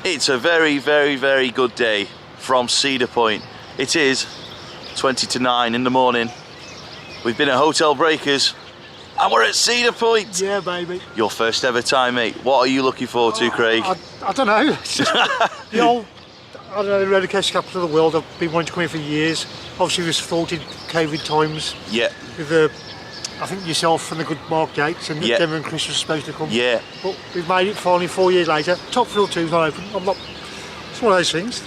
It's a very, very, very good day from Cedar Point. It is 20 to 9 in the morning. We've been at Hotel Breakers and we're at Cedar Point. Yeah, baby. Your first ever time, mate. What are you looking forward to, Craig? I don't know. It's just the old, I don't know, the roller coaster capital of the world. I've been wanting to come here for years. Obviously, it was thought in COVID times. Yeah. With I think yourself and the good Mark Gates and Gemma and Chris were supposed to come. Yeah. But we've made it finally 4 years later. Top Thrill 2's not open. I'm not. It's one of those things.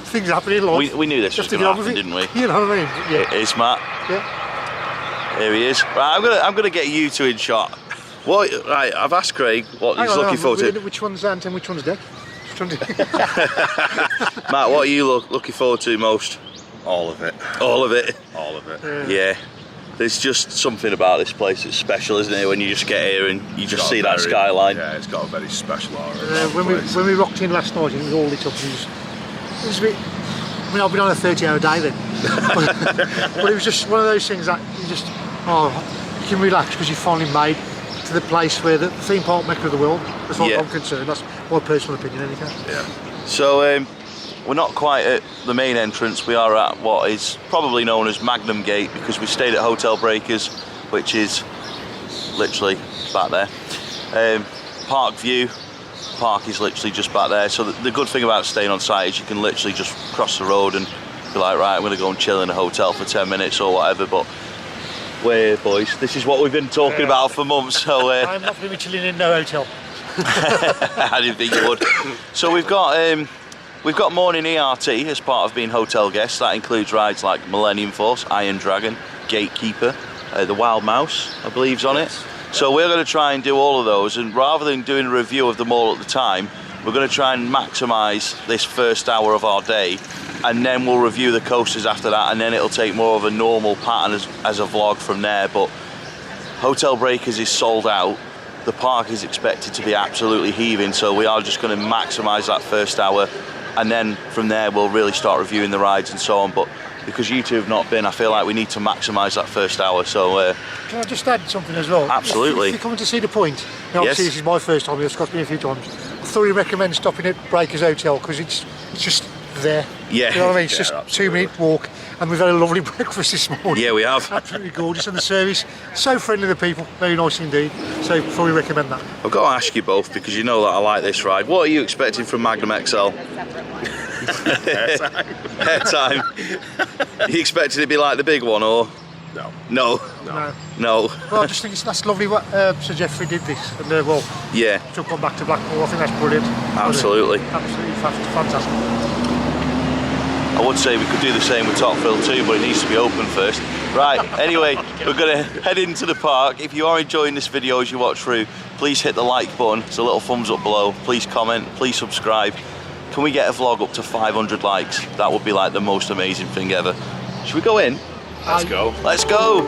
Things happen in life. We knew this was going to happen, didn't we? You know what I mean? Yeah. It's Matt. Yeah. Here he is. Right, I'm gonna get you two in shot. What? Right, I've asked Craig what he's looking forward to. Which one's Ant and which one's Deck? Matt, what are you looking forward to most? All of it. All of it? All of it. Yeah. There's just something about this place that's special, isn't it? When you just get here and you just see that skyline. Yeah, it's got a very special aura. When we rocked in last night and it was all lit up, it was a bit. I mean, I've been on a 30-hour day then, but it was just one of those things that you can relax because you finally made to the place where the theme park mecca of the world, as far as I'm concerned. That's my personal opinion, anyhow. Yeah. So we're not quite at the main entrance. We are at what is probably known as Magnum Gate because we stayed at Hotel Breakers, which is literally back there. Park View. Park is literally just back there. So the good thing about staying on site is you can literally just cross the road and be like, right, I'm going to go and chill in a hotel for 10 minutes or whatever. But we're here, boys. This is what we've been talking about for months. So I'm not going to be chilling in no hotel. I didn't think you would. So we've got morning ERT as part of being hotel guests. That includes rides like Millennium Force, Iron Dragon, Gatekeeper, the Wild Mouse, I believe, is on it. So we're going to try and do all of those, and rather than doing a review of them all at the time, we're going to try and maximise this first hour of our day, and then we'll review the coasters after that, and then it'll take more of a normal pattern as a vlog from there. But Hotel Breakers is sold out. The park is expected to be absolutely heaving, so we are just going to maximise that first hour, and then from there we'll really start reviewing the rides and so on. But because you two have not been, I feel like we need to maximise that first hour. So can I just add something as well? Absolutely. If you're coming to Cedar Point, obviously this is my first time, it's cost me a few times. I thoroughly recommend stopping at Breakers Hotel because it's just there. Yeah. You know what I mean? It's just absolutely. 2-minute walk, and we've had a lovely breakfast this morning. yeah, we have. Absolutely gorgeous, and the service so friendly to the people, very nice indeed. So fully recommend that. I've got to ask you both because you know that I like this ride. What are you expecting from Magnum XL? Airtime. Are you expecting it to be like the big one or? No. Well, I just think that's lovely what Sir Geoffrey did this, and yeah, took one back to Blackpool. I think that's brilliant. Absolutely. Absolutely fantastic. I would say we could do the same with Top Thrill too, but it needs to be open first. Right, anyway, we're going to head into the park. If you are enjoying this video as you watch through, please hit the like button. It's a little thumbs up below. Please comment, please subscribe. Can we get a vlog up to 500 likes? That would be like the most amazing thing ever. Should we go in? Let's go. Let's go.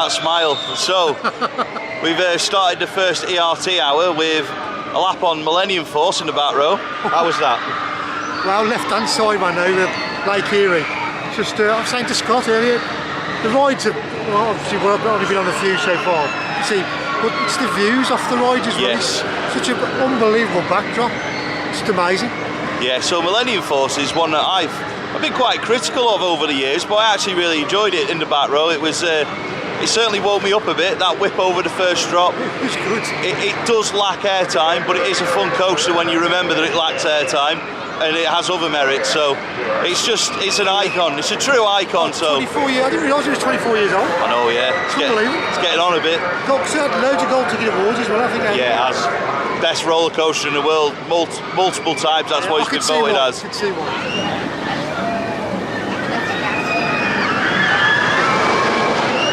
Smile. So we've started the first ERT hour with a lap on Millennium Force in the back row. How was that? Well, left hand side man over Lake Erie. Just I was saying to Scott earlier, the rides have obviously I've only been on a few so far. See, but it's the views off the rides as well. Yes. It's such an unbelievable backdrop. It's amazing. Yeah. So Millennium Force is one that I've been quite critical of over the years, but I actually really enjoyed it in the back row. It was. It certainly woke me up a bit, that whip over the first drop. It's good. It does lack airtime, but it is a fun coaster when you remember that it lacks airtime, and it has other merits, so it's an icon, it's a true icon. 24 years, I didn't realise it was 24 years old. I know, yeah. It's unbelievable. It's getting on a bit. Got loads of gold ticket awards as well, I think. Yeah, it has. best roller coaster in the world multiple times. That's what he's been voted as. I can see why.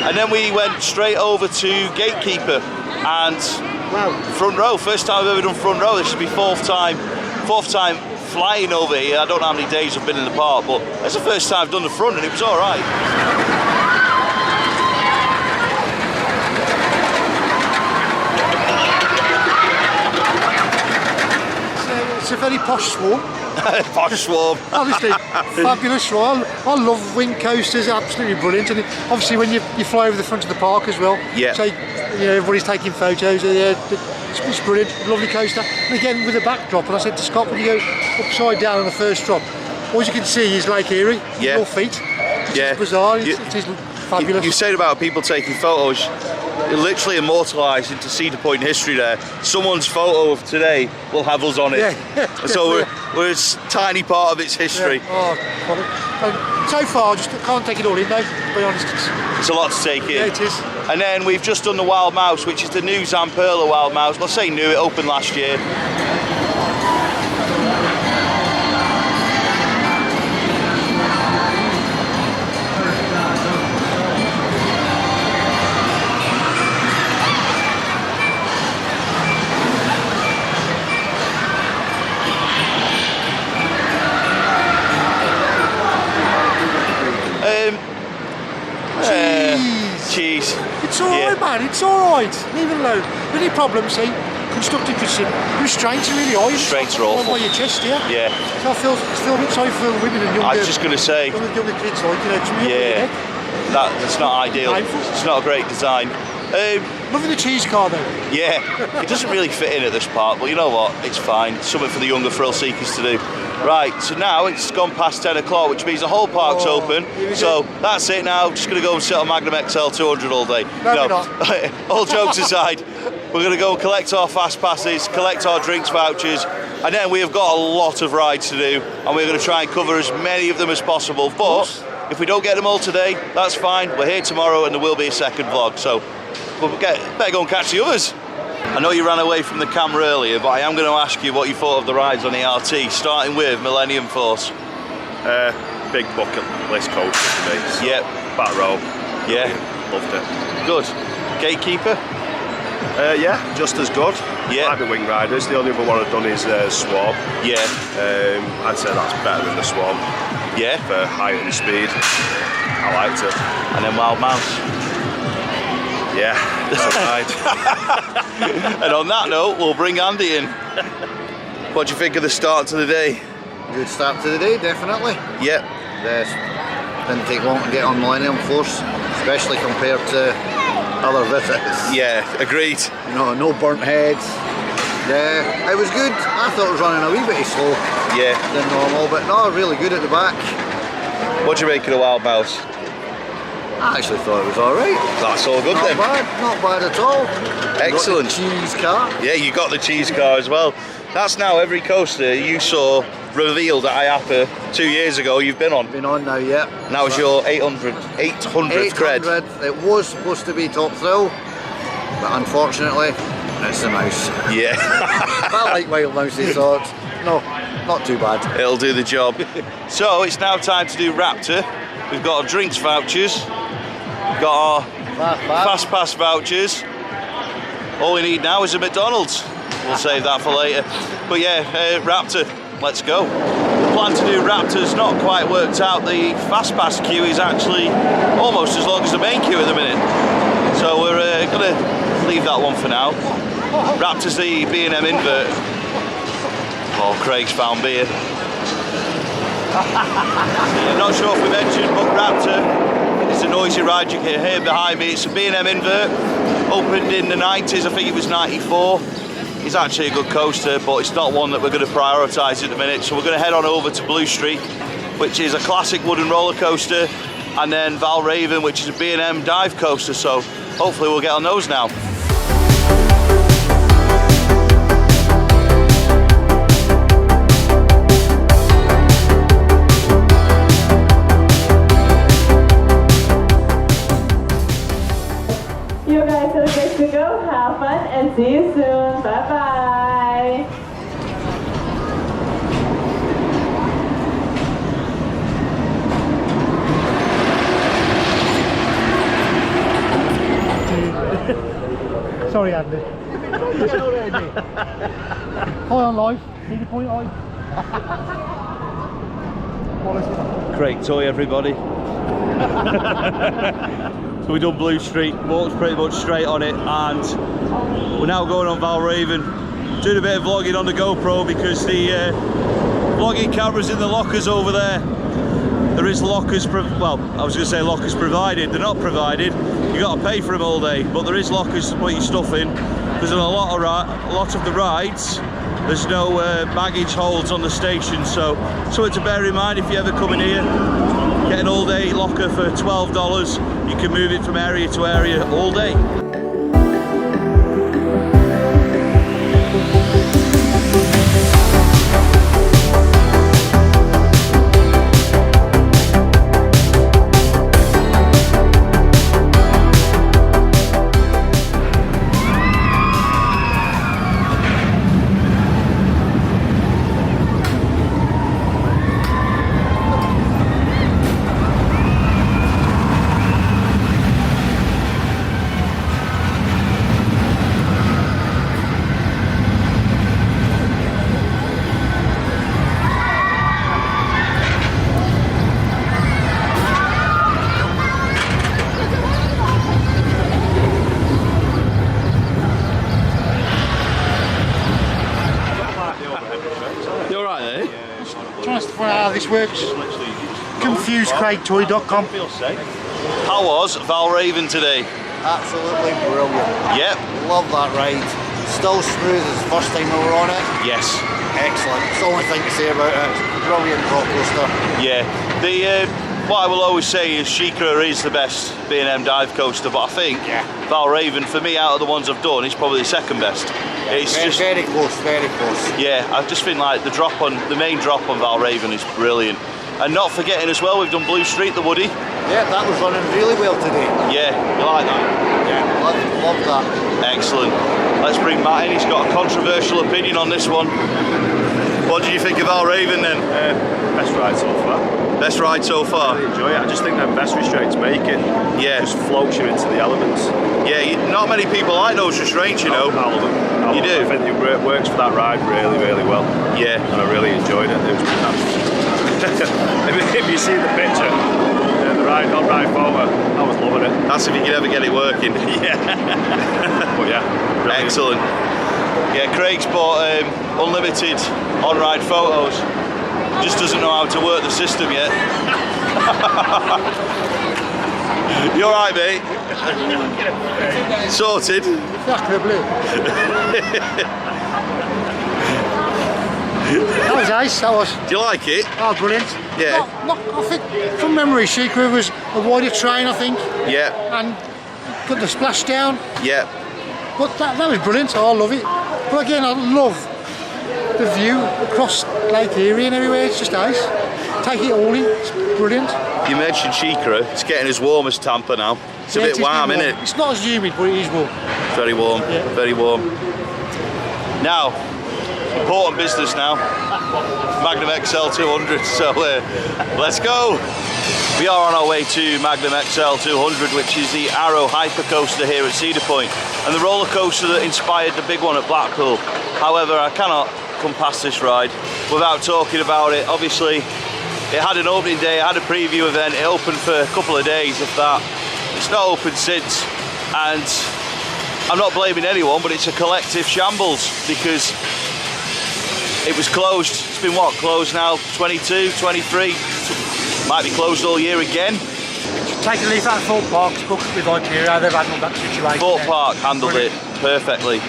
And then we went straight over to Gatekeeper and front row. First time I've ever done front row. This should be fourth time flying over here. I don't know how many days I've been in the park, but it's the first time I've done the front and it was all right. It's a very posh swarm. Posh swarm. Obviously, fabulous swarm. I love wing coasters, absolutely brilliant. And obviously, when you fly over the front of the park as well, yeah. So everybody's taking photos. It's brilliant, lovely coaster. And again, with a backdrop. And I said to Scott, when you go upside down on the first drop, all you can see is Lake Erie, yeah. Your feet. It's bizarre. It is fabulous. You said about people taking photos. Literally immortalised into Cedar Point history there. Someone's photo of today will have us on it. Yeah. So we're a tiny part of its history. Yeah. So far, I just can't take it all in though, to be honest. It's a lot to take in. Yeah, it is. And then we've just done the Wild Mouse, which is the new Zamperla Wild Mouse. Well, I say new, it opened last year. Cheese. It's alright, man, it's alright. Leave it alone. The only problem, see, constructed criticism, restraints are really high. Restraints are awful. By your chest, yeah? Yeah. So I feel a bit sorry for women and younger. I was just going to say. Younger kids, like, it's really yeah. That's not ideal. Painful. It's not a great design. Loving the cheese car though. Yeah, it doesn't really fit in at this park, but you know what? It's fine. Something for the younger thrill seekers to do. Right, so now it's gone past 10 o'clock, which means the whole park's open. So that's it now. Just going to go and sit on Magnum XL-200 all day. No, we're not. All jokes aside, we're going to go and collect our fast passes, collect our drinks vouchers, and then we have got a lot of rides to do, and we're going to try and cover as many of them as possible. But if we don't get them all today, that's fine. We're here tomorrow, and there will be a second vlog. So we'll better go and catch the others. I know you ran away from the camera earlier, but I am going to ask you what you thought of the rides on the RT, starting with Millennium Force. Big bucket list coaster for me. So Yep. Back row. Yeah. Loved it. Good. Gatekeeper? Yeah, just as good. Yeah. Like the Wing Riders. The only other one I've done is Swarm. Yeah. I'd say that's better than the Swarm. Yeah. For height and speed. I liked it. And then Wild Mouse. Yeah, it's a ride. And on that note, we'll bring Andy in. What do you think of the start to the day? Good start to the day, definitely. Yep. Didn't take long to get on Millennium Force, especially compared to other visits. Yeah, agreed. No burnt heads. Yeah, it was good. I thought it was running a wee bit slow Yeah. than normal, but no, really good at the back. What do you make of the Wild Mouse? I actually thought it was alright. That's all good then. Not bad at all. Excellent. Got the cheese car. Yeah, you got the cheese car as well. That's now every coaster you saw revealed at IAPA 2 years ago you've been on. Been on now, yeah. And that was your 800th cred. 800. It was supposed to be Top Thrill, but unfortunately, it's the mouse. Yeah. I like Wild Mousey, so it's not too bad. It'll do the job. So it's now time to do Raptor. We've got our drinks vouchers. We've got our fast pass vouchers. All we need now is a McDonald's. We'll save that for later. But yeah, Raptor, let's go. The plan to do Raptor's not quite worked out. The fast pass queue is actually almost as long as the main queue at the minute. So we're gonna leave that one for now. Raptor's the B&M invert. Oh, Craig's found beer. I'm not sure if we mentioned, but Raptor is a noisy ride you can hear behind me. It's a B&M invert, opened in the 90s, I think it was 94. It's actually a good coaster, but it's not one that we're going to prioritise at the minute. So we're going to head on over to Blue Street, which is a classic wooden roller coaster, and then Valravn, which is a B&M dive coaster. So hopefully we'll get on those now. You guys are good to go. Have fun and see you soon. Bye bye. Sorry, Andy. Sorry, Andy. Hi on live. Cedar Point live. Craig Toy, everybody. So we've done Blue Street, walked pretty much straight on it, and we're now going on Valravn, doing a bit of vlogging on the GoPro because the vlogging camera's in the lockers over there. There is lockers, well, I was going to say lockers provided, they're not provided, you got to pay for them all day, but there is lockers to put your stuff in, because on a lot of the rides, there's no baggage holds on the station, so something to bear in mind if you ever come in here. Get an all-day locker for $12, you can move it from area to area all day. Trying to find out how this works. ConfusedCraigToy.com. How was Valravn today? Absolutely brilliant. Yep. Love that ride. Still smooth as the first time we were on it. Yes. Excellent. It's the only thing to say about it. Brilliant rock coaster. Yeah. What I will always say is Shikra is the best B&M dive coaster, but I think Valravn, for me, out of the ones I've done, is probably the second best. It's very, just very close, very close. Yeah, I just think like the main drop on Valravn is brilliant. And not forgetting as well, we've done Blue Street, the Woody. Yeah, that was running really well today. Yeah, you like that? Yeah, love that. Excellent. Let's bring Matt in, he's got a controversial opinion on this one. What did you think of Valravn then? Best ride so far. Best ride so far? I enjoy it. I just think them best restraints make it. Yeah. Just floats you into the elements. Yeah, not many people like those restraints, you know. I love them. You do? I think it works for that ride really, really well. Yeah. And I really enjoyed it. It was if you see the picture, the ride photo, I was loving it. That's if you can ever get it working. Yeah. But yeah, brilliant. Excellent. Yeah, Craig's bought unlimited on-ride photos. Just doesn't know how to work the system yet. You alright, mate? Sorted? That was nice, that was. Do you like it? Oh, brilliant. Yeah. I think, from memory, Shikra was a wider train, I think. Yeah. And got the splashdown. Yeah. But that was brilliant, I love it. But again, I love the view across Lake Erie and everywhere, it's just nice. Take it all in, it's brilliant. You mentioned Shikra, it's getting as warm as Tampa now. It's a bit warm, isn't it? It's not as humid, but it is warm. Very warm, very warm. Now, important business now. Magnum XL-200, so let's go. We are on our way to Magnum XL-200, which is the Arrow hypercoaster here at Cedar Point, and the roller coaster that inspired the big one at Blackpool. However, I cannot come past this ride without talking about it. Obviously, it had an opening day, it had a preview event, it opened for a couple of days, if that. It's not open since, and I'm not blaming anyone, but it's a collective shambles because it was closed. It's been what, closed now? 22, 23? Might be closed all year again. Take a leaf out of Thorpe Park to cook with IKEA, they've handled that situation. Thorpe Park handled it perfectly.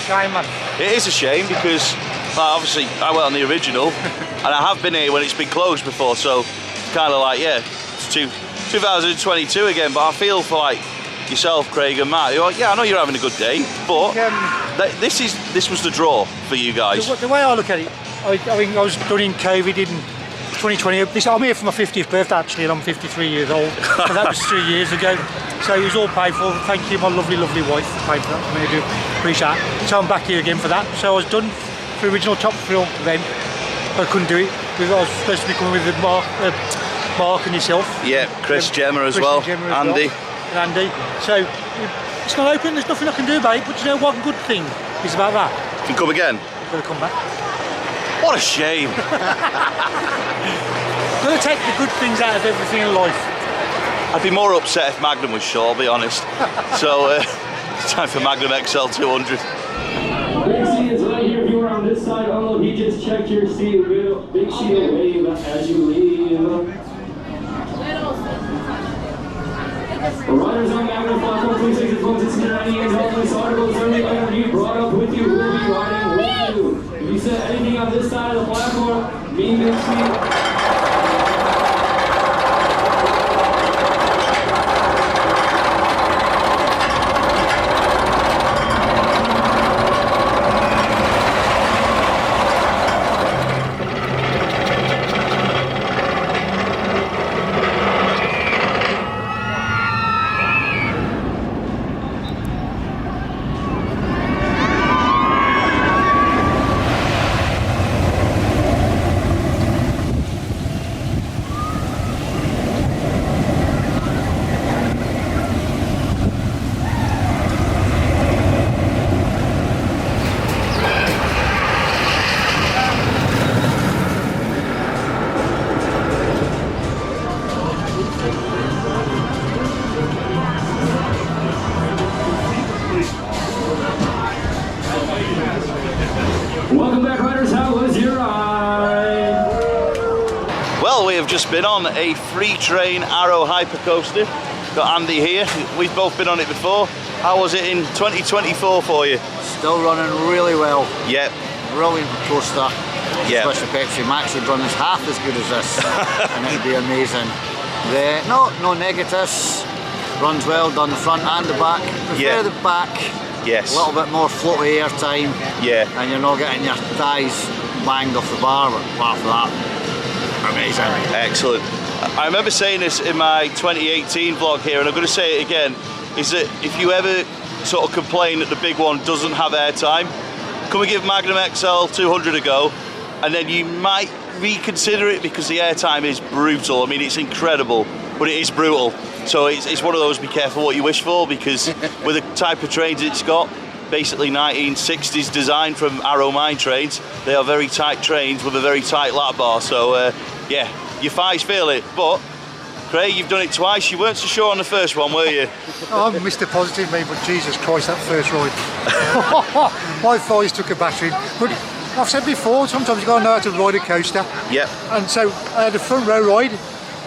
Shame, man. It is a shame because, well, obviously, I went on the original and I have been here when it's been closed before, so it's kind of like, yeah, it's 2022 again, but I feel for like yourself, Craig and Matt, yeah, I know you're having a good day, but this was the draw for you guys. The way I look at it, I think I was done in COVID in 2020. I'm here for my 50th birthday actually, and I'm 53 years old. So that was 3 years ago. So it was all paid for. Thank you, my lovely, lovely wife, for paying for that. I really do appreciate it. So I'm back here again for that. So I was done for the original Top Thrill then. I couldn't do it. I was supposed to be coming with Mark and yourself. Yeah, Chris Gemma as well. Andy. So It's not open, there's nothing I can do about it, but you know one good thing is about that? You can come again. I've got to come back. What a shame. I've got to take the good things out of everything in life. I'd be more upset if Magnum was short, I'll be honest. So it's time for Magnum XL-200. Big C is right here. If you were on this side, unload. He just checked your seat. Big C will wave as you leave. Riders on Magnum platform, please exit phones. It's 90 and all this articles. Every item you brought up with you will be riding with you. If you said anything on this side of the platform, me, Big C. Welcome back, riders. How was your ride? Well, we have just been on a free train Arrow hypercoaster. Got Andy here. We've both been on it before. How was it in 2024 for you? Still running really well. Yep. Brilliant coaster. Yep. Wish the Pepsi Max would run as half as good as this, and it'd be amazing. No negatives. Runs well, done the front and the back. Prefer the back. Yes. A little bit more floaty air time. Yeah. And you're not getting your thighs banged off the bar, but apart from that, amazing. Excellent. I remember saying this in my 2018 vlog here, and I'm going to say it again, is that if you ever sort of complain that the big one doesn't have airtime, come and give Magnum XL-200 a go, and then you might reconsider it, because the airtime is brutal. I mean, it's incredible, but it is brutal. So it's one of those, be careful what you wish for, because with the type of trains it's got, basically 1960s design from Arrow mine trains, they are very tight trains with a very tight lap bar. So yeah, your thighs feel it. But Craig, you've done it twice. You weren't so sure on the first one, were you? I'm Mr. Positive, me, but Jesus Christ, that first ride. My thighs took a battering. But I've said before, sometimes you've got to know how to ride a coaster. Yep. And so I had a front row ride,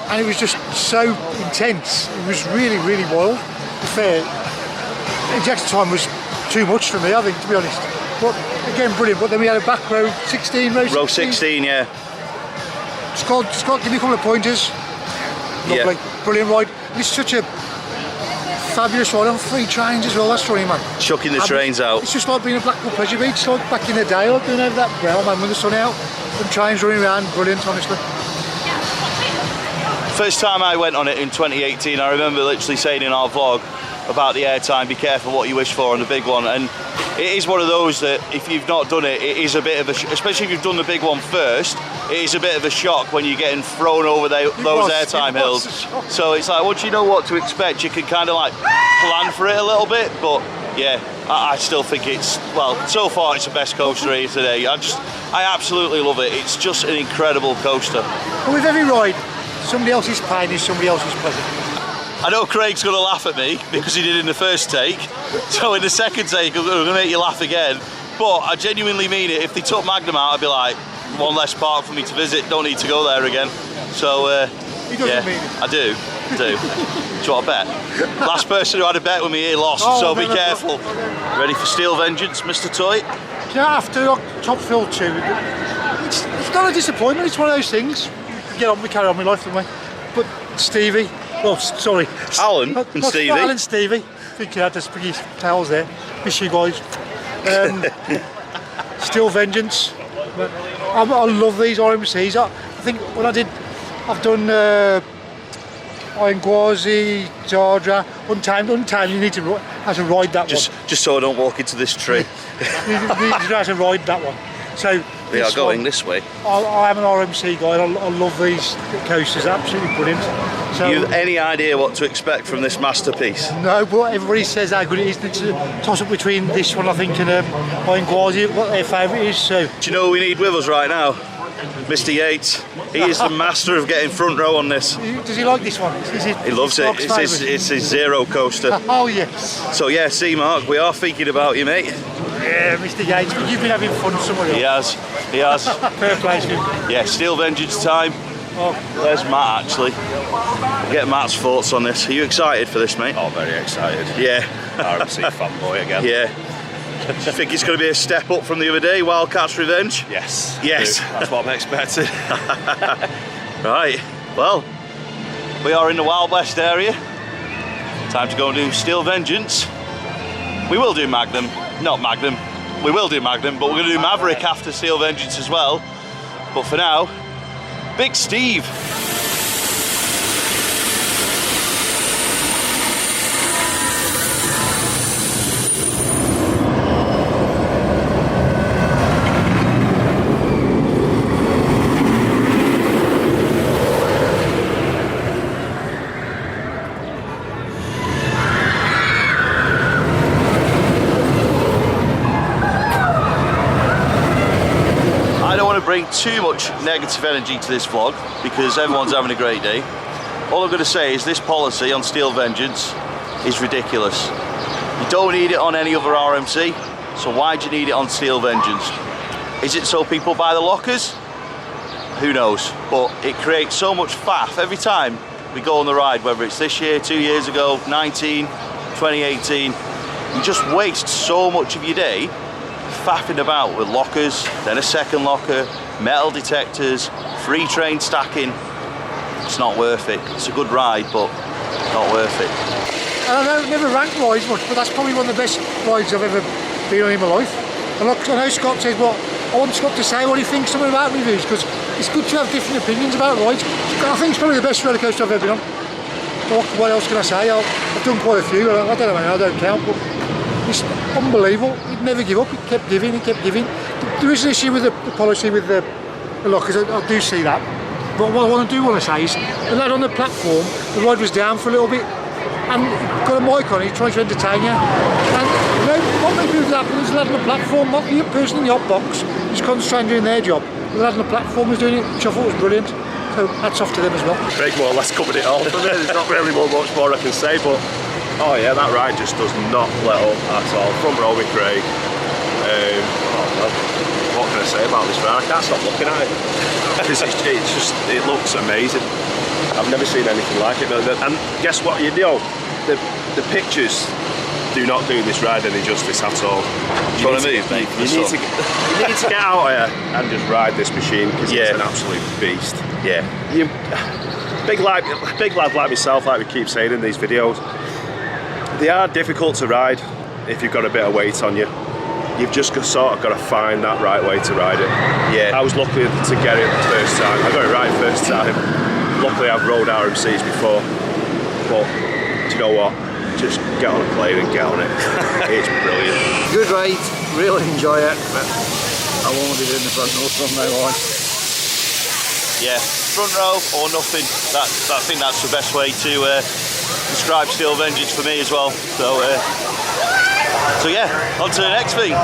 and it was just so intense. It was really, really wild. The exact time was too much for me, I think, to be honest. But again, brilliant. But then we had a back row 16, row 16, yeah. Scott, give me a couple of pointers. Lovely, brilliant ride. It's such a fabulous ride on free trains as well. That's funny, man. Chucking the trains out. It's just like being a Blackpool Pleasure Beach, like back in the day, like doing over that brow, man, with the sun out, and trains running around. Brilliant, honestly. First time I went on it in 2018, I remember literally saying in our vlog about the airtime, be careful what you wish for on the big one, and it is one of those that if you've not done it, it is a bit of a, especially if you've done the big one first, it is a bit of a shock when you're getting thrown over those airtime hills. So it's like, once you know what to expect, you can kind of like plan for it a little bit. But yeah, I still think it's, well, so far it's the best coaster here today. I absolutely love it. It's just an incredible coaster. And with every ride, somebody else's pain is somebody else's pleasure. I know Craig's going to laugh at me because he did in the first take, so in the second take I'm going to make you laugh again. But I genuinely mean it. If they took Magnum out, I'd be like, one less park for me to visit, don't need to go there again. So He doesn't yeah, mean it. I do. Do you want a bet? Last person who had a bet with me here lost, so be careful. Ready for Steel Vengeance, Mr. Toy? Yeah, after Top Fill 2, it's not a disappointment, it's one of those things. We carry on with life, don't we? But Stevie, well, sorry. Alan and Stevie. Alan and Stevie. I think you had to speak his towels there. Miss you guys. Steel Vengeance. But I love these RMCs. I think when I've done Iron Gwazi, Zardra, Untamed, you need to have to ride that one. Just so I don't walk into this tree. You need to have to ride that one. So We are going this way. I am an RMC guy. I love these coasters. Absolutely brilliant. So, You have any idea what to expect from this masterpiece? no, but everybody says how good it is. It's a toss up between this one, I think, and Guazi, what their favourite is. So, Do you know who we need with us right now? Mr. Yates. He is the master of getting front row on this. does he like this one? He loves it. It's his zero coaster. Oh yes. So yeah, see Mark, we are thinking about you, mate. Yeah, Mr. Yates, but you've been having fun somewhere else. He has. Fair play to him. Yeah, Steel Vengeance time. Oh, There's Matt actually. Get Matt's thoughts on this. Are you excited for this, mate? Oh, very excited. Yeah. RMC fanboy again. Yeah. Do you think it's going to be a step up from the other day, Wildcats Revenge? Yes. Yes. That's what I'm expecting. Right, well, we are in the Wild West area. Time to go and do Steel Vengeance. We will do Magnum, not Magnum. We will do Magnum, but we're going to do Maverick after Steel Vengeance as well. But for now, Big Steve. Bring too much negative energy to this vlog because everyone's having a great day. All I'm going to say is this policy on Steel Vengeance is ridiculous. You don't need it on any other RMC, so why do you need it on Steel Vengeance? Is it so people buy the lockers? Who knows, but it creates so much faff every time we go on the ride, whether it's this year, 2 years ago, 19, 2018. You just waste so much of your day faffing about with lockers, then a second locker, metal detectors, free train stacking. It's not worth it. It's a good ride, but not worth it. I don't know, never ranked rides much, but that's probably one of the best rides I've ever been on in my life. And I know Scott says, well, I want Scott to say what he thinks something about reviews, because it's good to have different opinions about rides. I think it's probably the best roller coaster I've ever been on. What else can I say? I've done quite a few. I don't know, I don't count, but it's unbelievable. He'd never give up. He kept giving. There is an issue with the policy with the lockers. I do see that. But what I do want to say is the lad on the platform, the ride was down for a little bit, and got a mic on. He's trying to entertain you. And you know, what many people happen is the lad on the platform, not the person in the hot box, who's concentrating doing their job. The lad on the platform was doing it, which I thought was brilliant. So hats off to them as well. Craig more or less covered it all for me. There's not really much more I can say, but oh yeah, that ride just does not let up at all. Front row with Craig. Well, what can I say about this ride? I can't stop looking at it. It looks amazing. I've never seen anything like it. And guess what? You know, the pictures do not do this ride any justice at all. You need to get out here and just ride this machine because it's an absolute beast. Yeah. Big lad like myself, like we keep saying in these videos, they are difficult to ride if you've got a bit of weight on you. You've just sort of got to find that right way to ride it. Yeah. I was lucky to get it the first time. I got it right first time. Luckily I've rode RMCs before, but do you know what? Just get on a plane and get on it. It's brilliant. Good ride, really enjoy it. But I won't be doing the front row from now on. Yeah, front row or nothing. I think that's the best way to describe Steel Vengeance for me as well. So yeah, on to the next thing.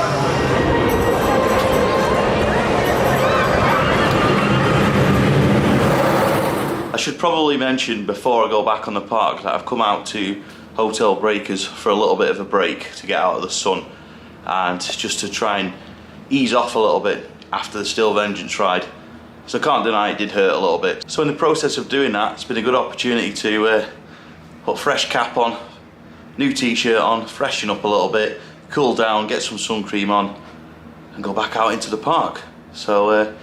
I should probably mention before I go back on the park that I've come out to Hotel Breakers for a little bit of a break to get out of the sun and just to try and ease off a little bit after the Steel Vengeance ride. So I can't deny it did hurt a little bit. So in the process of doing that, it's been a good opportunity to put fresh cap on, new t-shirt on, freshen up a little bit, cool down, get some sun cream on and go back out into the park. So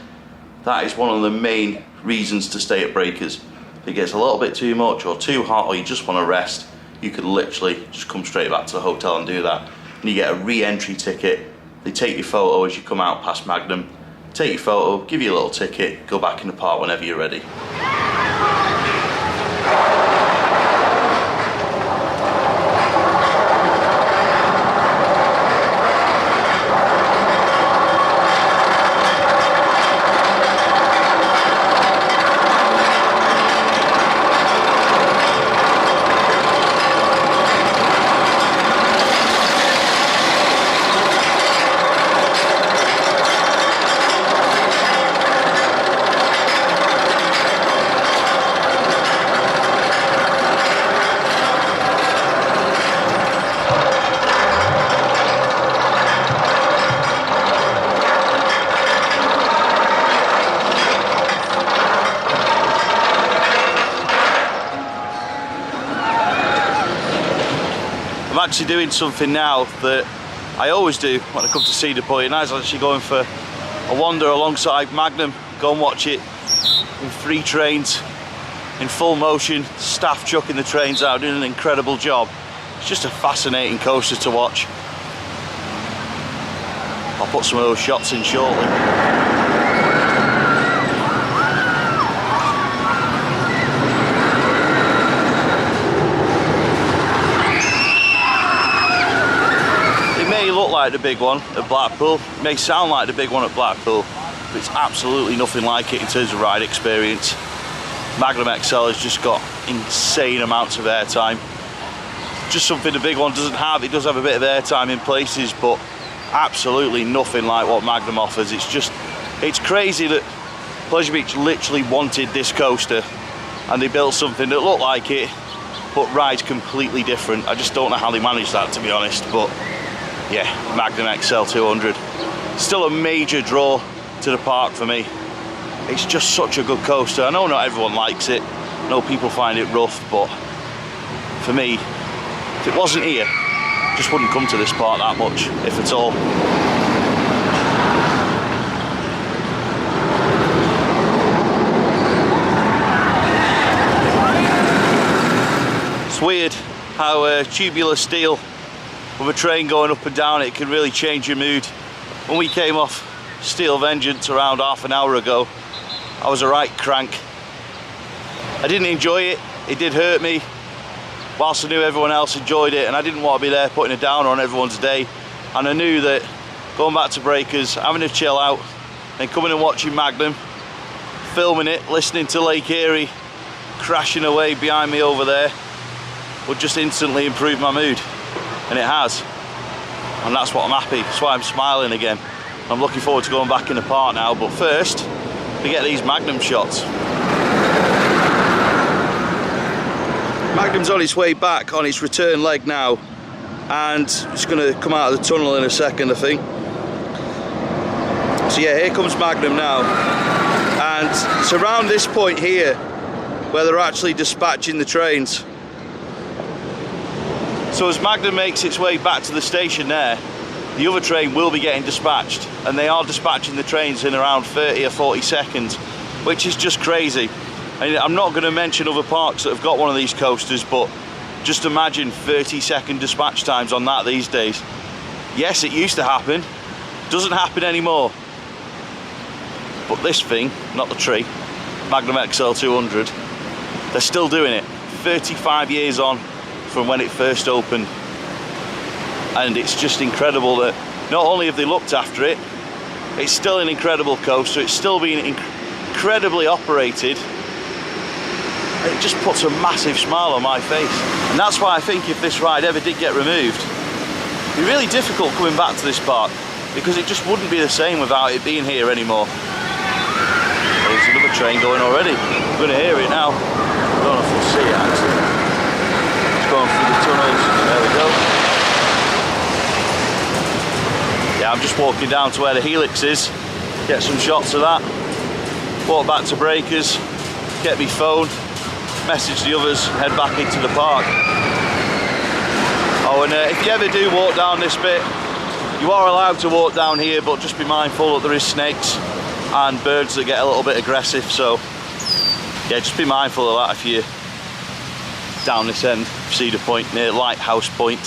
that is one of the main reasons to stay at Breakers. If it gets a little bit too much or too hot or you just want to rest, you could literally just come straight back to the hotel and do that. And you get a re-entry ticket. They take your photo as you come out past Magnum, take your photo, give you a little ticket, go back in the park whenever you're ready. actually doing something now that I always do when I come to Cedar Point, and I was actually going for a wander alongside Magnum. Go and watch it in 3 trains in full motion, staff chucking the trains out, doing an incredible job. It's just a fascinating coaster to watch. I'll put some of those shots in shortly. Like the big one at Blackpool, it may sound like the big one at Blackpool, but it's absolutely nothing like it in terms of ride experience. Magnum XL has just got insane amounts of airtime. Just something the big one doesn't have. It does have a bit of airtime in places, but absolutely nothing like what Magnum offers. It's crazy that Pleasure Beach literally wanted this coaster and they built something that looked like it, but rides completely different. I just don't know how they managed that, to be honest, but yeah, Magnum XL-200. Still a major draw to the park for me. It's just such a good coaster. I know not everyone likes it. I know people find it rough, but for me, if it wasn't here, I just wouldn't come to this park that much, if at all. It's weird how tubular steel with a train going up and down, it can really change your mood. When we came off Steel Vengeance around half an hour ago, I was a right crank. I didn't enjoy it, it did hurt me, whilst I knew everyone else enjoyed it, and I didn't want to be there putting a downer on everyone's day. And I knew that going back to Breakers, having a chill out, then coming and watching Magnum, filming it, listening to Lake Erie crashing away behind me over there, would just instantly improve my mood. And it has, and that's what I'm happy. That's why I'm smiling again. I'm looking forward to going back in the park now, but first we get these Magnum shots. Magnum's on its way back on its return leg now, and it's going to come out of the tunnel in a second, I think. So yeah, here comes Magnum now, and it's around this point here where they're actually dispatching the trains. So as Magnum makes its way back to the station there, the other train will be getting dispatched, and they are dispatching the trains in around 30 or 40 seconds, which is just crazy. And I'm not going to mention other parks that have got one of these coasters, but just imagine 30-second dispatch times on that these days. Yes, it used to happen, doesn't happen anymore. But this thing, not the tree, Magnum XL-200, they're still doing it, 35 years on from when it first opened. And it's just incredible that not only have they looked after it, it's still an incredible coaster, it's still being incredibly operated. It just puts a massive smile on my face. And that's why I think if this ride ever did get removed, it'd be really difficult coming back to this park, because it just wouldn't be the same without it being here anymore. There's another train going already. I'm going to hear it now. I don't know if we'll see it actually. It's going through the tunnels. There we go. Yeah, I'm just walking down to where the Helix is. Get some shots of that. Walk back to Breakers. Get me phone. Message the others. Head back into the park. Oh, and if you ever do walk down this bit, you are allowed to walk down here, but just be mindful that there is snakes and birds that get a little bit aggressive, so yeah, just be mindful of that if you're down this end of Cedar Point near Lighthouse Point.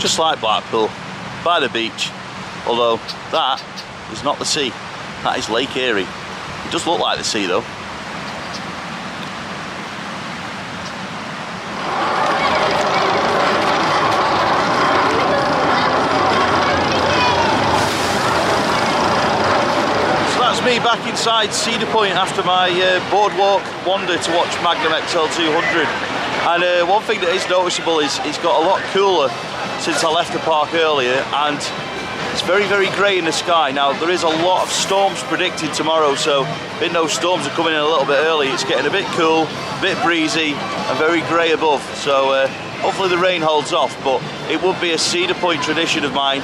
Just like Blackpool, by the beach, although that is not the sea, that is Lake Erie. It does look like the sea though. back inside Cedar Point after my Boardwalk wander to watch Magnum XL-200. And one thing that is noticeable is it's got a lot cooler since I left the park earlier, and it's very, very grey in the sky. Now, there is a lot of storms predicted tomorrow, so I think those storms are coming in a little bit early. It's getting a bit cool, a bit breezy, and very grey above. So hopefully the rain holds off, but it would be a Cedar Point tradition of mine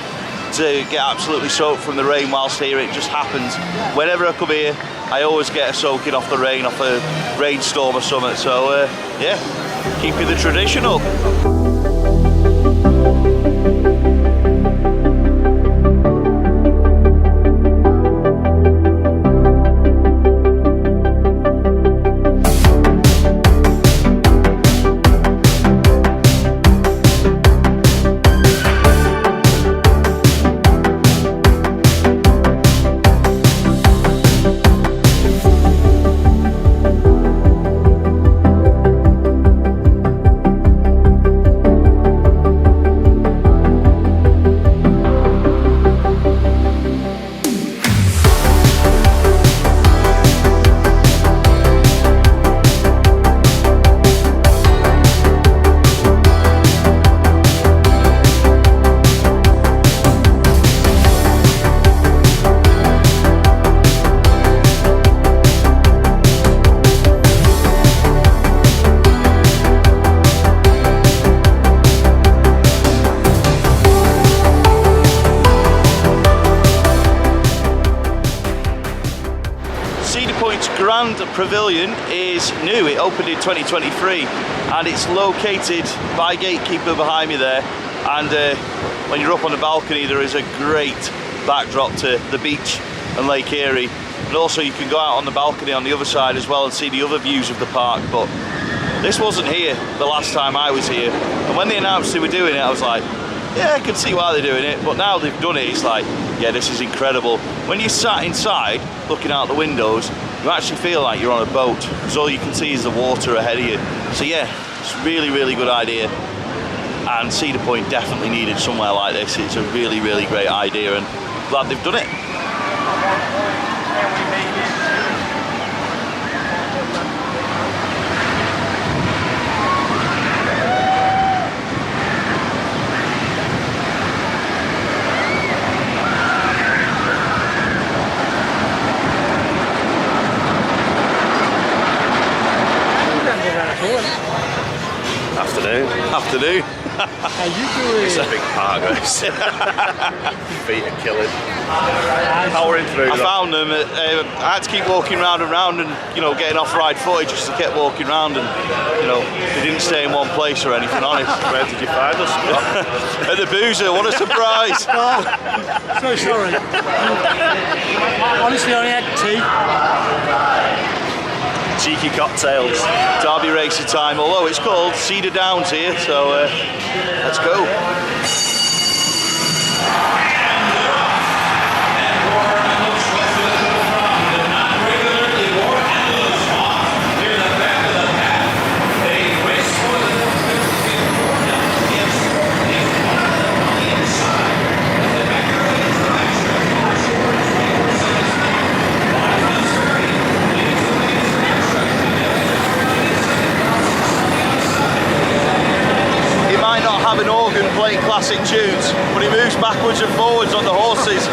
to get absolutely soaked from the rain whilst here. It just happens. Whenever I come here, I always get a soaking off the rain, off a rainstorm or something. So yeah, keeping the tradition up. Grand Pavilion is new. It opened in 2023 and it's located by gatekeeper behind me there, and when you're up on the balcony there is a great backdrop to the beach and Lake Erie, and also you can go out on the balcony on the other side as well and see the other views of the park. But this wasn't here the last time I was here, and when they announced they were doing it I was like, yeah, I can see why they're doing it, but now they've done it, it's like, yeah, this is incredible. When you sat inside looking out the windows, you actually feel like you're on a boat because all you can see is the water ahead of you. So yeah, it's a really, really good idea, and Cedar Point definitely needed somewhere like this. It's a really, really great idea, and glad they've done it. Afternoon. How you doing? It's a big park, guys. Feet are killing. Powering through. I found them. I had to keep walking round and round, and getting off ride footage, just to keep walking round, and they didn't stay in one place or anything. Honest. Where did you find us? At the Boozer. What a surprise! Oh, so sorry. Honestly, I only had tea. Cheeky cocktails. Derby racer time, although it's called Cedar Downs here, so let's go. Have an organ playing classic tunes, but he moves backwards and forwards on the horses.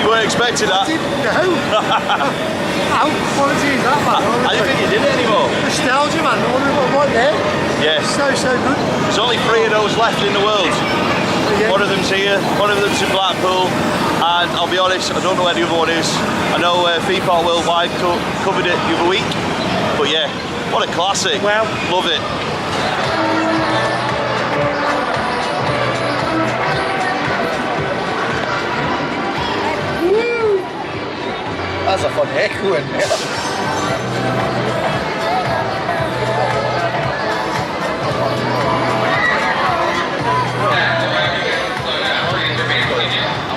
You weren't expecting that? I didn't know. How quality is that, man? I didn't think you did it anymore. Nostalgia, man. Right there. Yeah. So good. There's only 3 of those left in the world. Yeah. One of them's here, one of them's in Blackpool, and I'll be honest, I don't know where the other one is. I know Feedpot Worldwide covered it the other week, but yeah, what a classic. Well, love it. That's a fun echo in there.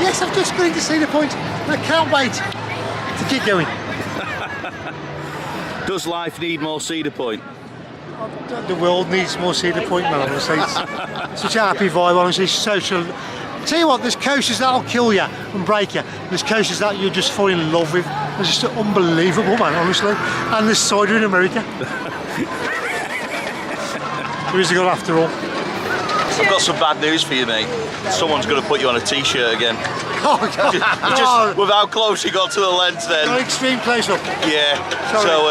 Yes, I've just been to Cedar Point and I can't wait to keep going. Does life need more Cedar Point? The world needs more Cedar Point, man, honestly. It's such a happy vibe, honestly, social. Tell you what, there's coasters that'll kill you and break you. There's coasters that you just fall in love with. It's just unbelievable, man, honestly. And there's cider in America. There is a goal after all. I've got some bad news for you, mate. Someone's going to put you on a t-shirt again. Oh, God. Just with how close you got to the lens then. An extreme close up. Yeah. Sorry. So,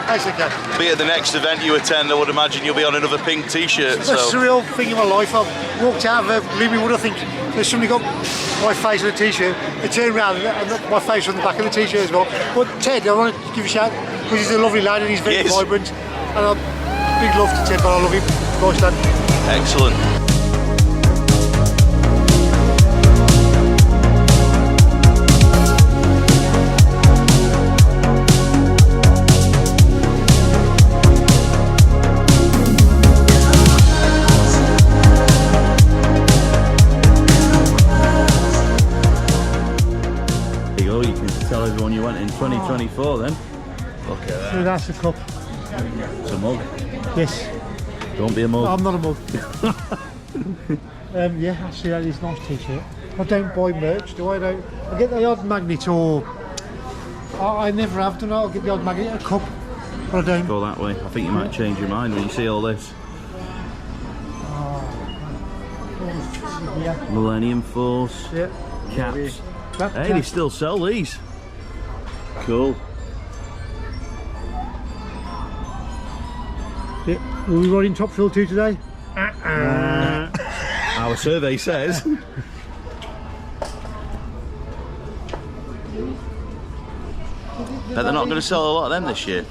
That's okay. be at the next event you attend, I would imagine you'll be on another pink t-shirt. It's a So. surreal thing in my life. I've walked out of Lumy Wood, I think. There's somebody got my face on a t-shirt. They turned around and my face on the back of the t-shirt as well. But Ted, I want to give a shout because he's a lovely lad and he's very vibrant. And big love to Ted, but I love him. Nice lad. Excellent. There you go, you can tell everyone you went in 2024 then. Look at that. So that's a cup. It's a mug. Yes. Don't be a mug. I'm not a mug. Yeah, actually that is a nice t-shirt. I don't buy merch, do I? I get the odd magnet or... I never have done it. I'll get the odd magnet, a cup, but I don't. Go that way. I think you might change your mind when you see all this. Yeah. Millennium Force. Yeah. Caps. That Hey, they still sell these. Cool. Yeah. Will we ride in top fill 2 today? Our survey says. Bet they're not going to sell a lot of them this year.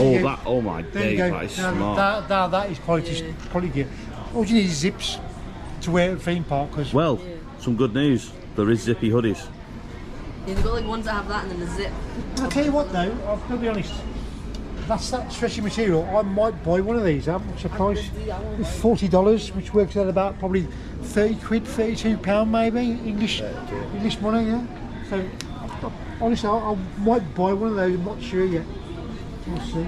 Oh, that! Oh my There you days, go. that is Now, smart. that is quality gear. All you need is zips to wear at the theme park. Cause Well, some good news. There is zippy hoodies. Yeah, they've got like ones that have that and then a zip. I'll tell you what though, I'll be honest. That's that stretchy material. I might buy one of these. What's the price? It's $40, which works out about probably 30 quid, £32 maybe, English money, yeah. So, honestly, I might buy one of those. I'm not sure yet. We'll see.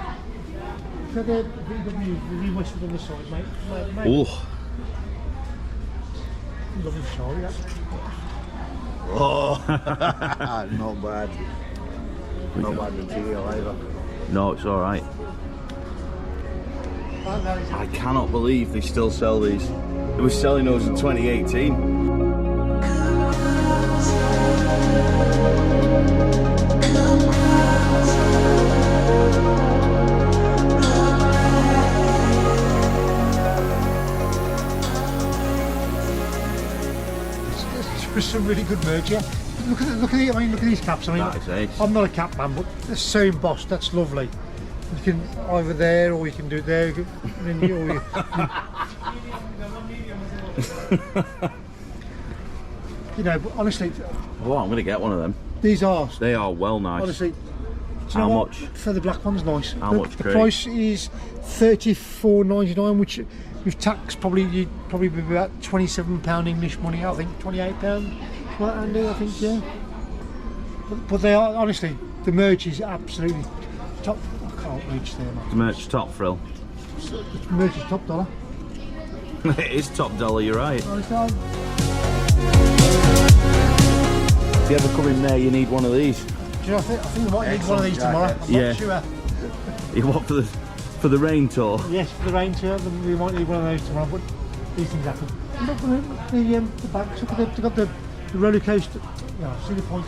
So the VW, the new Westwood on the side, mate. Oh. Lovely shot, yeah. Oh, not bad. Not bad material either. No, it's all right. I cannot believe they still sell these. They were selling those in 2018. There's some really good merch here. Look at these caps. I mean, That is ace. I'm not a cap man, but they're so embossed. That's lovely. You can either there or you can do it there. You know, but honestly, Oh, I'm going to get one of them. these are. They are well nice. Honestly, do you How know what? much? For the black one's nice. How much, The Craig? price is $34.99, which with tax you'd probably be about £27 English money. I think £28. Well, Andy, I think yeah. But they are honestly, the merch is absolutely top. I can't reach there, man. The merch top frill. The merch is top dollar. It is top dollar, you're right. Honestly, If you ever come in there, you need one of these. do you know, I think we might need one of these tomorrow. I'm Yeah. not sure. You want for the rain tour? Yes, for the rain tour, then we might need one of those tomorrow. But these things happen. Look at the backs. Look at they've got the roller coaster. Yeah, Cedar Point.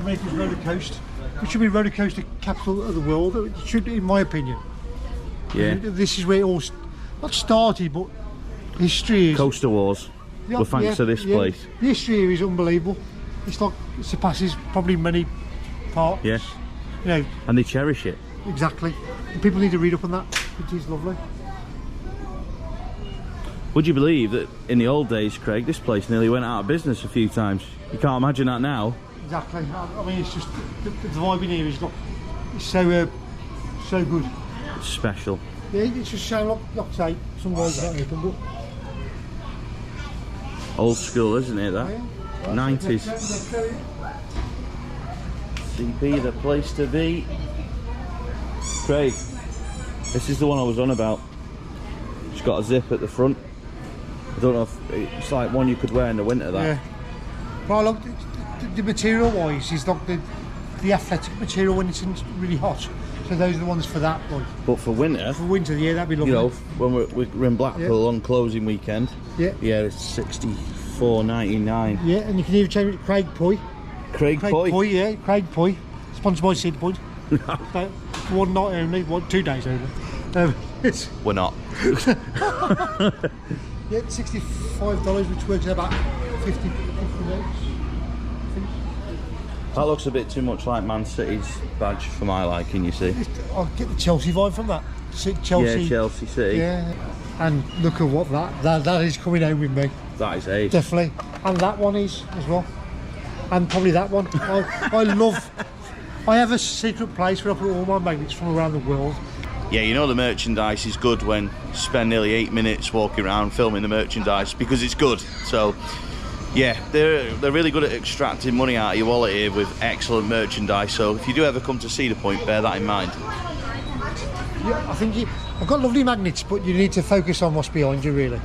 America's roller coaster. It should be roller coaster capital of the world. It should, in my opinion. Yeah. This is where it all not started, but history is. Coaster Wars. Yeah, Well, thanks to this place. The history here is unbelievable. It's like it surpasses probably many parts. Yeah. You know, And they cherish it. exactly. And people need to read up on that, which is lovely. Would you believe that in the old days, Craig, this place nearly went out of business a few times? You can't imagine that now. Exactly. I mean, it's just the vibe in here is like it's so good. It's special. Yeah, it's just shame, like I say, some guys are not open, but Old school, isn't it, that? yeah. 90s. CP, the place to be. Craig, this is the one I was on about. It's got a zip at the front. I don't know if it's like one you could wear in the winter, that. Yeah. Well, look, the material wise is not the athletic material when it's really hot. So those are the ones for that one. But for winter, yeah, that'd be lovely. You know, when we're in Blackpool on closing weekend, yeah, it's $64.99. Yeah, and you can even change it to Craig Poi. Craig Poi? Yeah, Craig Poi. Sponsored by Cedar Point. So, one night only, 2 days only. We're not. Yeah, $65, which works out about 50 notes. That looks a bit too much like Man City's badge for my liking, you see. I'll get the Chelsea vibe from that. Chelsea. Yeah, Chelsea City. Yeah. And look at what that is coming home with me. That is ace. Definitely. And that one is as well. And probably that one. I have a secret place where I put all my magnets from around the world. Yeah, you know the merchandise is good when you spend nearly 8 minutes walking around filming the merchandise because it's good. So yeah, they're really good at extracting money out of your wallet here with excellent merchandise. So if you do ever come to Cedar Point, bear that in mind. Yeah, I think I've got lovely magnets, but you need to focus on what's behind you, really.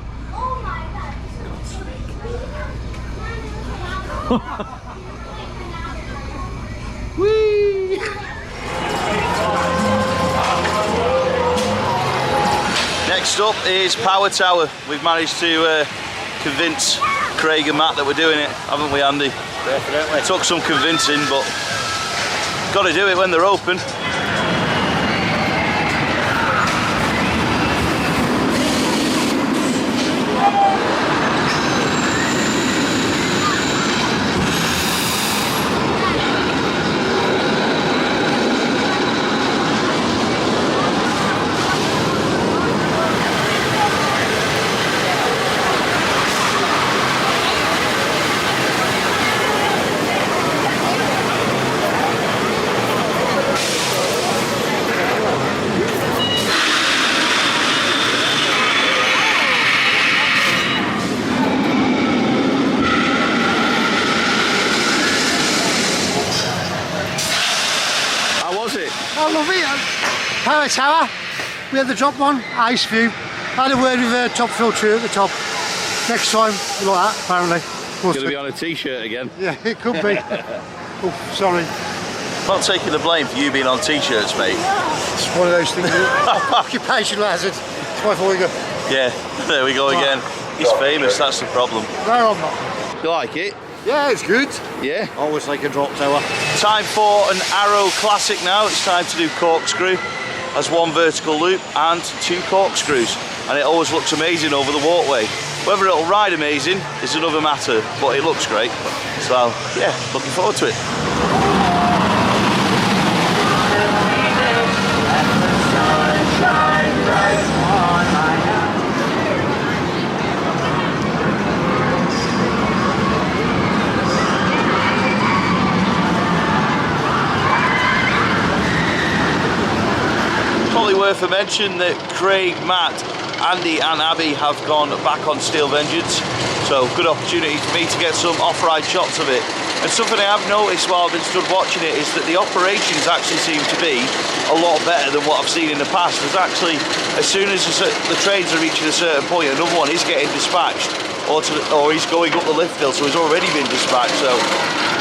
Whee! Next up is Power Tower. We've managed to convince Craig and Matt that we're doing it, haven't we, Andy? Definitely. It took some convincing, but got to do it when they're open. Power Tower, we had the drop one, ice view. I had a word with top filter at the top. Next time, like that, apparently. Going to be on a t-shirt again. Yeah, it could be. Oh, sorry. Not taking the blame for you being on t-shirts, mate. It's one of those things, occupational hazard. That's why we go. Yeah, there we go again. He's famous, that's the problem. No, I'm not. You like it? Yeah, it's good. Yeah. Always like a drop tower. Time for an Arrow Classic now. It's time to do corkscrew. Has 1 vertical loop and 2 corkscrews. And it always looks amazing over the walkway. Whether it'll ride amazing is another matter, but it looks great. So, yeah, looking forward to it. Worth a mention that Craig, Matt, Andy and Abby have gone back on Steel Vengeance, so good opportunity for me to get some off-ride shots of it. And something I have noticed while I've been stood watching it is that the operations actually seem to be a lot better than what I've seen in the past. There's actually, as soon as the trains are reaching a certain point, another one is getting dispatched, or he's going up the lift hill, so he's already been dispatched. So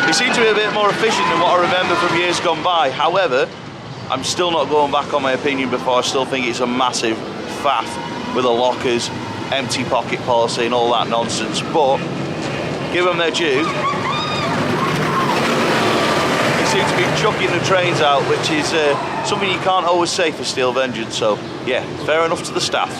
he seems to be a bit more efficient than what I remember from years gone by. However, I'm still not going back on my opinion before. I still think it's a massive faff with the lockers, empty pocket policy and all that nonsense. But give them their due. They seem to be chucking the trains out, which is something you can't always say for Steel Vengeance. So yeah, fair enough to the staff.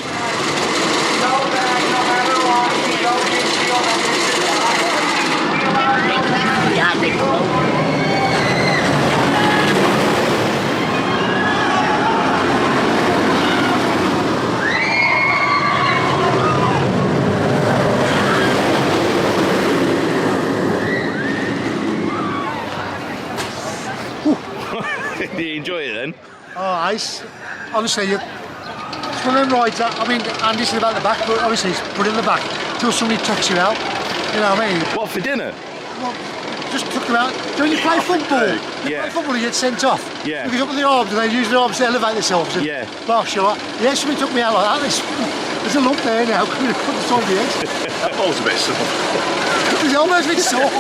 Do you enjoy it then? Oh, ice. Honestly, it's one of them rides that, I mean, Andy said about the back, but obviously it's put in the back till somebody tucks you out. You know what I mean? What, for dinner? Well, just tuck you out. When you play football, yeah. You get sent off. Yeah. Because up with the arms, and they use their arms to elevate themselves. And yeah. Bosh you up. Yeah, somebody took me out like that. There's a lump there now. Could have put the on the edge. That ball's a bit soft. It's almost a bit sore.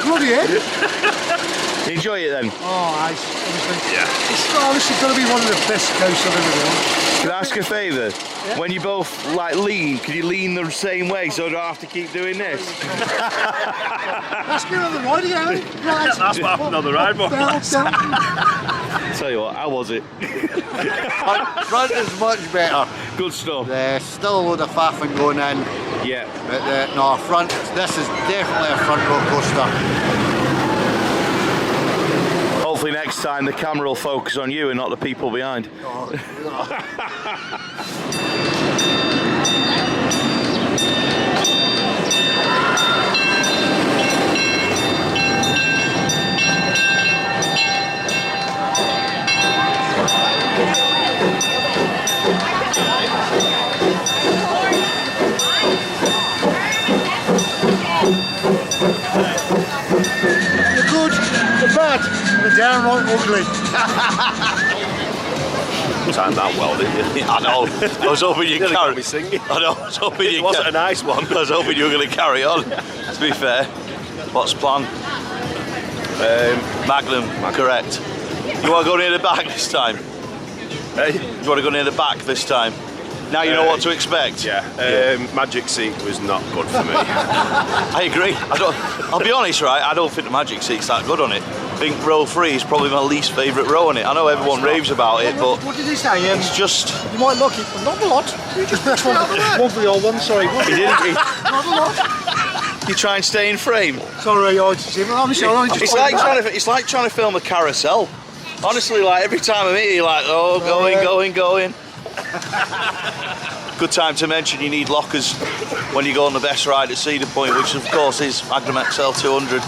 Bloody head. Enjoy it then. Oh, nice. Honestly. Yeah. It's honestly got to be one of the best coasts I've ever been on. Can I ask a favour? Yeah. When you both like lean, can you lean the same way so I don't have to keep doing this? Let's get on the ride again. Right. That's what happened on the ride, boy. Tell you what, how was it? Front is much better. Good stuff. There's still a load of faffing going in. Yeah. But no, front, this is definitely a front row coaster. Hopefully next time the camera will focus on you and not the people behind. The good, the bad, and the downright ugly. Timed that well, didn't you? I know. I was hoping you'd carry me singing. I know. I was hoping It wasn't a nice one. I was hoping you were going to carry on. To be fair, what's the plan? Magnum, correct. You want to go near the back this time? Hey? You want to go near the back this time? Now you know what to expect. Yeah. Magic seat was not good for me. I agree. I'll be honest, right? I don't think the Magic seat's that good on it. I think row 3 is probably my least favourite row on it. I know everyone raves about it, but What did he say? it's just. You might lock it, but not a lot. You just press one for the old one, sorry. He didn't. Not a lot. You try and stay in frame. Sorry, I'm sorry. It's like trying to film a carousel. Honestly, like every time I'm here, you're like, oh, going. Good time to mention you need lockers when you go on the best ride at Cedar Point, which of course is Magnum XL-200.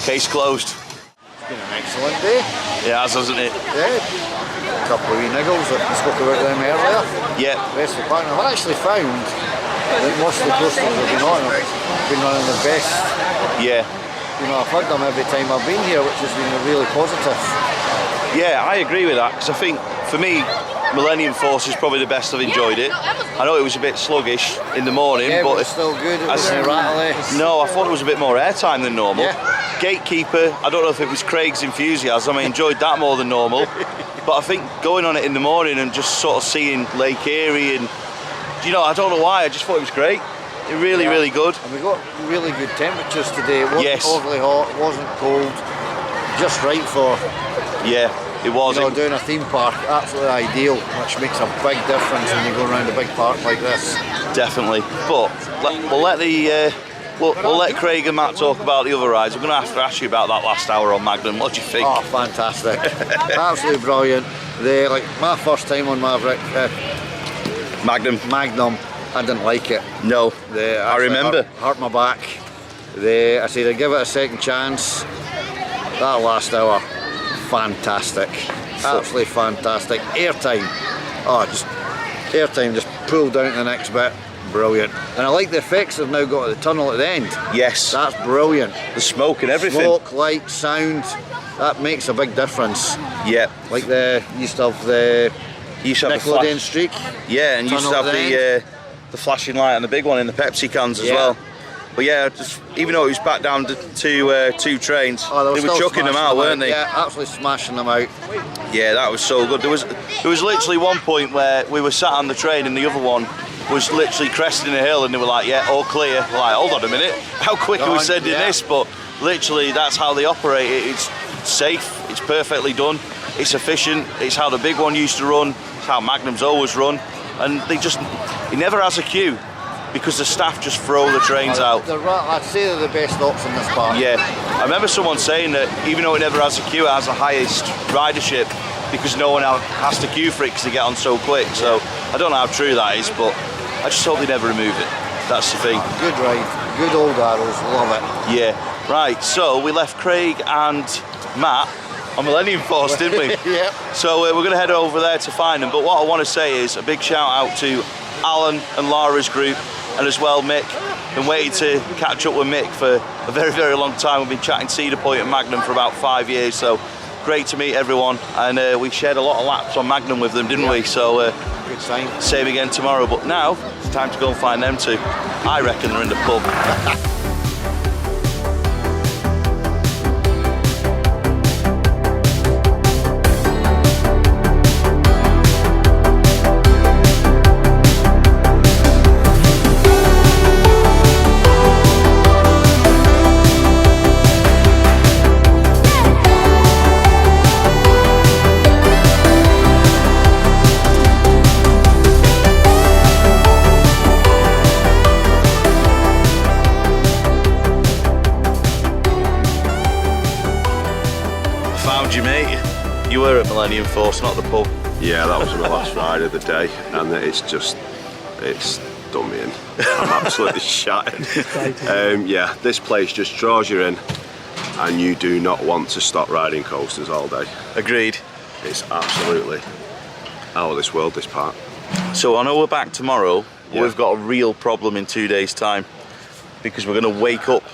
Case closed. It's been an excellent day. It has, hasn't it? Yeah. A couple of wee niggles that we spoke about them earlier. Yeah. Rest of the partner. I've actually found that most of the coasters have been running the best. Yeah. You know, I've heard them every time I've been here, which has been really positive. Yeah, I agree with that, because I think, for me, Millennium Force is probably the best I've enjoyed it. I know it was a bit sluggish in the morning, Yeah, but it was still good. It wasn't rattly. no, I thought it was a bit more airtime than normal. Yeah. Gatekeeper, I don't know if it was Craig's enthusiasm, I enjoyed that more than normal. But I think going on it in the morning and just sort of seeing Lake Erie and, you know, I don't know why, I just thought it was great. Really good. And we got really good temperatures today. It wasn't Yes. overly hot, it wasn't cold. Just right for, Yeah, it was. you know, doing a theme park. Absolutely ideal, which makes a big difference when you go around a big park like this. Definitely. But we'll let Craig and Matt talk about the other rides. I'm going to have to ask you about that last hour on Magnum. What do you think? Oh, fantastic. Absolutely brilliant. Like my first time on Maverick, Magnum. I didn't like it. No, I remember. Hurt my back. I said I'd give it a second chance. That last hour, fantastic. Absolutely fantastic. Airtime. Airtime just pulled down to the next bit. Brilliant. And I like the effects they've now got at the tunnel at the end. Yes. That's brilliant. The smoke and everything. Smoke, light, sound. That makes a big difference. Yeah. Like used to have the Nickelodeon streak. Yeah, and you used to have the flashing light and the big one in the Pepsi cans as well. But yeah, even though it was back down to two trains, they were chucking them out, weren't they? Yeah, absolutely smashing them out. Yeah, that was so good. There was literally one point where we were sat on the train and the other one was literally cresting a hill and they were like, yeah, all clear. We're like, hold on a minute, how quick are we sending this? But literally that's how they operate it. It's safe, it's perfectly done, it's efficient, it's how the big one used to run, it's how Magnum's always run, and it never has a queue because the staff just throw the trains out. I'd say they're the best ops in this park. Yeah, I remember someone saying that even though it never has a queue, it has the highest ridership because no one else has to queue for it because they get on so quick. So I don't know how true that is, but I just hope they never remove it. That's the thing. Good ride, good old arrows, love it. Yeah, right, so we left Craig and Matt on Millennium Force, didn't we? Yeah. So we're going to head over there to find them, but what I want to say is a big shout out to Alan and Laura's group, and as well Mick. Been waiting to catch up with Mick for a very long time. We've been chatting Cedar Point and Magnum for about 5 years, so great to meet everyone, and we shared a lot of laps on Magnum with them, didn't we? So Good sign. same again tomorrow. But now it's time to go and find them two. I reckon they're in the pub. Found you, mate. You were at Millennium Force, not the pub. Yeah, that was my last ride of the day, and it's done me in. I'm absolutely shattered. Yeah, this place just draws you in, and you do not want to stop riding coasters all day. Agreed. It's absolutely out of this world, this park. So I know we're back tomorrow, but Yeah. we've got a real problem in 2 days' time, because we're going to wake up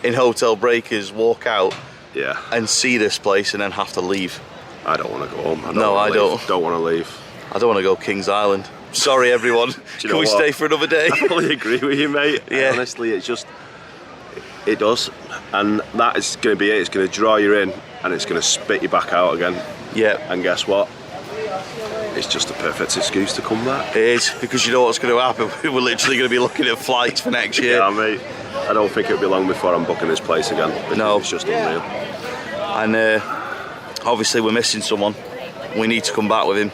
in Hotel Breakers, walk out, Yeah, and see this place, and then have to leave. I don't want to go home. No, I don't. Don't want to leave. I don't want to go Kings Island. Sorry, everyone. you Can know we what? stay for another day? I fully agree with you, mate. Yeah. Honestly, it does, and that is going to be it. It's going to draw you in, and it's going to spit you back out again. Yeah, And guess what? It's just a perfect excuse to come back. it is, because you know what's going to happen. We're literally going to be looking at flights for next year. Yeah, mate. I don't think it'll be long before I'm booking this place again. Because No. it's just unreal. And obviously we're missing someone. We need to come back with him.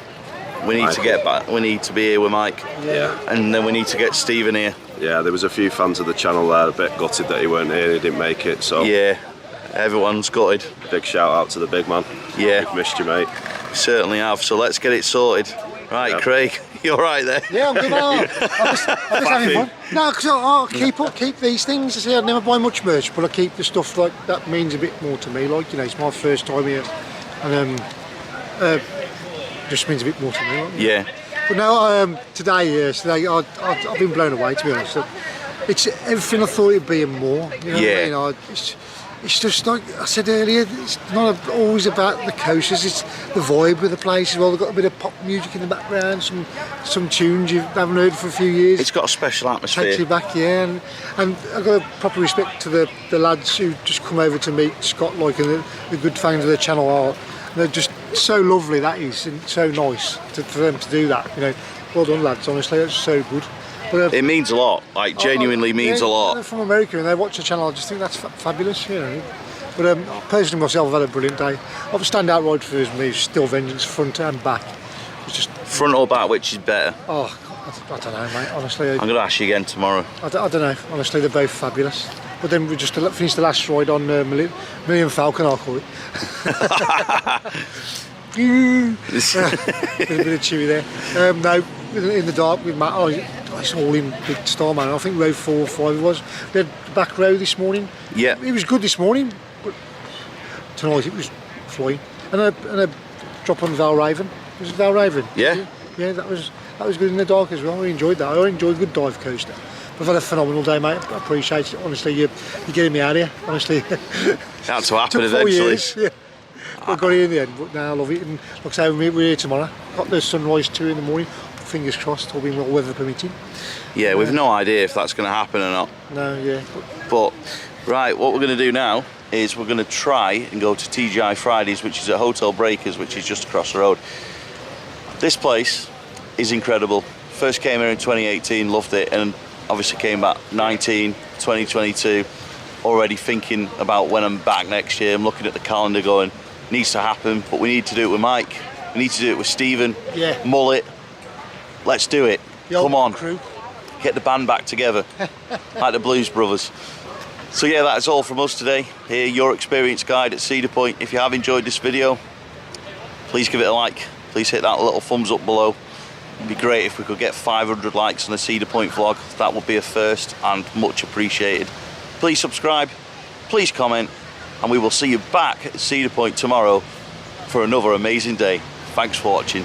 We need to get back. We need to be here with Mike. Yeah. And then we need to get Stephen here. Yeah, there was a few fans of the channel there a bit gutted that he weren't here, he didn't make it, so Yeah, everyone's gutted. big shout out to the big man. Yeah. We've missed you, mate. Certainly have. So let's get it sorted. Right, Yeah. Craig, you all right there? Yeah, I'm good. I'm just having fun. No, because I keep these things. I say I never buy much merch, but I keep the stuff like that means a bit more to me. Like, you know, it's my first time here, and just means a bit more to me. Like, Yeah. But now today I've been blown away, to be honest. It's everything I thought it'd be and more. You know Yeah. what I mean? It's just like I said earlier, it's not always about the coasters, it's the vibe of the place as well. They've got a bit of pop music in the background, some tunes you haven't heard for a few years. It's got a special Takes you atmosphere. back, yeah, and I've got a proper respect to the lads who just come over to meet Scott, like, and the good fans of the channel are. They're just so lovely, that is, and so nice for them to do that. You know, well done, lads. Honestly, that's so good. But, It means a lot. Like, genuinely means a lot. They're from America and they watch the channel. I just think that's fabulous, you know. But personally, myself, I've had a brilliant day. A standout ride for me is still Vengeance, front and back. It's just, Front or back, which is better? oh, God, I don't know, mate. Honestly, I'm going to ask you again tomorrow. I don't know. Honestly, they're both fabulous. But then we just finished the last ride on Millennium Falcon, I'll call it. bit of chewy there. No, in the dark with Matt. It's all in big style, man. I think row 4 or 5 it was. We had the back row this morning. Yeah. It was good this morning, but tonight it was flying. And a drop on Valravn. Was it Valravn? Yeah. Yeah, that was good in the dark as well. I enjoyed that. I enjoyed a good dive coaster. I've had a phenomenal day, mate. I appreciate it. Honestly, you're getting me out of here. Honestly, That's to happen took 4 eventually. years. Yeah. I got here in the end, but now I love it. And like I say, we're here tomorrow. Got the sunrise 2 in the morning. Fingers crossed, all being well, weather permitting. Yeah, we've no idea if that's going to happen or not. No, yeah. But, right, what we're going to do now is we're going to try and go to TGI Fridays, which is at Hotel Breakers, which is just across the road. This place is incredible. First came here in 2018, loved it, and obviously came back 2022, already thinking about when I'm back next year. I'm looking at the calendar going, needs to happen, but we need to do it with Mike. We need to do it with Stephen. Yeah. Mullet. Let's do it. The old Come on. crew. Get the band back together, like the Blues Brothers. So yeah, that's all from us today. Here, your experience guide at Cedar Point. If you have enjoyed this video, please give it a like. Please hit that little thumbs up below. It'd be great if we could get 500 likes on the Cedar Point vlog. That would be a first and much appreciated. Please subscribe, please comment, and we will see you back at Cedar Point tomorrow for another amazing day. Thanks for watching.